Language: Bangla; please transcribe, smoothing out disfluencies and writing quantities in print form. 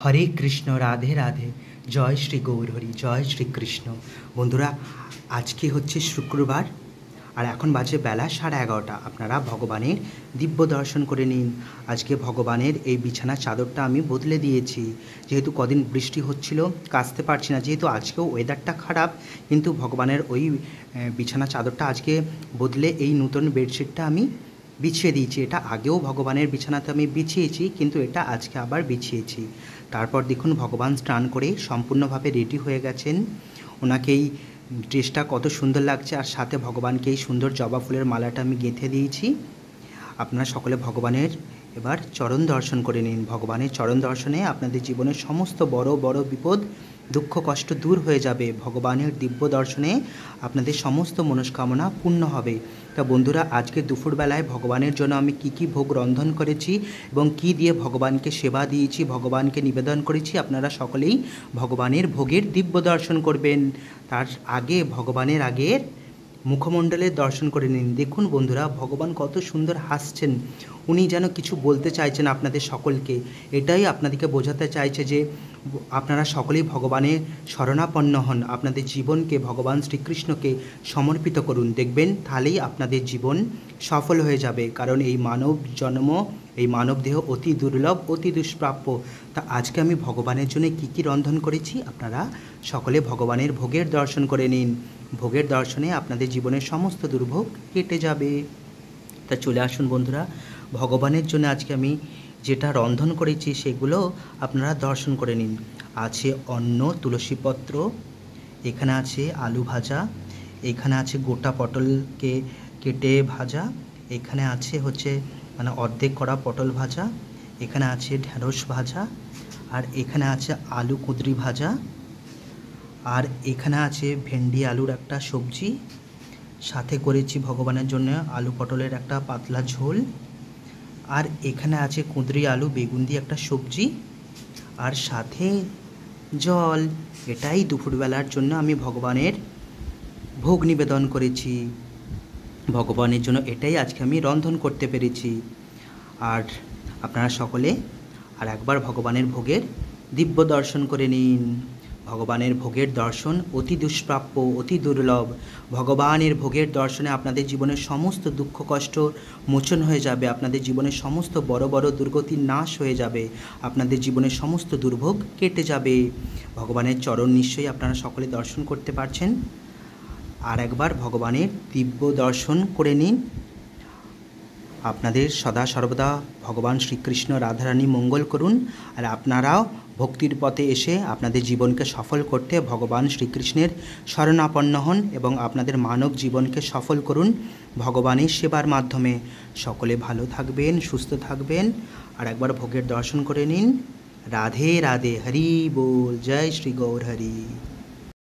হরে কৃষ্ণ, রাধে রাধে, জয় শ্রী গৌরহরি, জয় শ্রীকৃষ্ণ। বন্ধুরা, আজকে হচ্ছে শুক্রবার আর এখন বাজে বেলা 11:30। আপনারা ভগবানের দিব্য দর্শন করে নিন। আজকে ভগবানের এই বিছানা চাদরটা আমি বদলে দিয়েছি, যেহেতু কদিন বৃষ্টি হচ্ছিল, কাচতে পারছি না। যেহেতু আজকেও ওয়েদারটা খারাপ, কিন্তু ভগবানের ওই বিছানা চাদরটা আজকে বদলে এই নতুন বেডশিটটা আমি বিছিয়ে দিয়েছি। এটা আগেও ভগবানের বিছানাতে আমি বিছিয়েছি, কিন্তু এটা আজকে আবার বিছিয়েছি। তারপর দেখুন, ভগবান স্নান করে সম্পূর্ণভাবে রেডি হয়ে গেছেন। ওনাকেই ড্রেসটা কত সুন্দর লাগছে, আর সাথে ভগবানকে এই সুন্দর জবা ফুলের মালাটা আমি গেঁথে দিয়েছি। আপনারা সকলে ভগবানের এবার চরণ দর্শন করে নিন। ভগবানের চরণ দর্শনে আপনাদের জীবনের সমস্ত বড় বড় বিপদ, দুঃখ, কষ্ট দূর হয়ে যাবে। ভগবানের দিব্য দর্শনে আপনাদের সমস্ত মনস্কামনা পূর্ণ হবে। তা বন্ধুরা, আজকে দুপুরবেলায় ভগবানের জন্য আমি কি ভোগ রন্ধন করেছি এবং কি দিয়ে ভগবানকে সেবা দিয়েছি, ভগবানকে নিবেদন করেছি, আপনারা সকলেই ভগবানের ভোগের দিব্য দর্শন করবেন। তার আগে ভগবানের আগের মুখমণ্ডলের দর্শন করে নিন। দেখুন বন্ধুরা, ভগবান কত সুন্দর হাসছেন। উনি যেন কিছু বলতে চাইছেন আপনাদের সকলকে। এটাই আপনাদেরকে বোঝাতে চাইছে যে আপনারা সকলেই ভগবানের শরণাপন্ন হন। আপনাদের জীবনকে ভগবান শ্রীকৃষ্ণকে সমর্পিত করুন। দেখবেন তাহলেই আপনাদের জীবন সফল হয়ে যাবে। কারণ এই মানব জন্ম, এই মানব দেহ অতি দুর্লভ, অতি দুষ্প্রাপ্য। তা আজকে আমি ভগবানের জন্য কি রন্ধন করেছি, আপনারা সকলে ভগবানের ভোগের দর্শন করে নিন। ভোগের দর্শনে আপনাদের জীবনের সমস্ত দুর্ভোগ কেটে যাবে। তা চলে আসুন বন্ধুরা, ভগবানের জন্য আজকে আমি যেটা রন্ধন করেছি সেগুলো আপনারা দর্শন করে নিন। আছে অন্ন, তুলসীপত্র, এখানে আছে আলু ভাজা, এখানে আছে গোটা পটলকে কেটে ভাজা, এখানে আছে অর্ধেক করা পটল ভাজা, এখানে আছে ঢেঁড়স ভাজা, আর এখানে আছে আলু কুঁদরি ভাজা, আর এখানে আছে ভেন্ডি আলুর একটা সবজি, সাথে করেছি ভগবানের জন্য আলু পটলের একটা পাতলা ঝোল, আর এখানে আছে কুঁদরি আলু বেগুন দিয়ে একটা সবজি, আর সাথে জল। এটাই দুপুরবেলার জন্য আমি ভগবানের ভোগ নিবেদন করেছি। ভগবানের জন্য এটাই আজকে আমি রন্ধন করতে পেরেছি। আর আপনারা সকলে আর একবার ভগবানের ভোগের দিব্য দর্শন করে নিন। ভগবানের ভোগের দর্শন অতি দুষ্প্রাপ্য, অতি দুর্লভ। ভগবানের ভোগের দর্শনে আপনাদের জীবনের সমস্ত দুঃখ কষ্ট মোচন হয়ে যাবে। আপনাদের জীবনের সমস্ত বড় বড় দুর্গতির নাশ হয়ে যাবে। আপনাদের জীবনের সমস্ত দুর্ভোগ কেটে যাবে। ভগবানের চরণ নিশ্চয়ই আপনারা সকলে দর্শন করতে পারছেন। আর একবার ভগবানের দিব্য দর্শন করে নিন। আপনাদের সদা সর্বদা ভগবান শ্রীকৃষ্ণ রাধারানী মঙ্গল করুন। আর আপনারাও ভক্তির পথে এসে আপনাদের জীবনকে সফল করতে ভগবান শ্রীকৃষ্ণের শরণাপন্ন হন এবং আপনাদের মানব জীবনকে সফল করুন ভগবানের সেবার মাধ্যমে। সকলে ভালো থাকবেন, সুস্থ থাকবেন। আর একবার ভোগের দর্শন করে নিন। রাধে রাধে, হরি বল, জয় শ্রী গৌর হরি।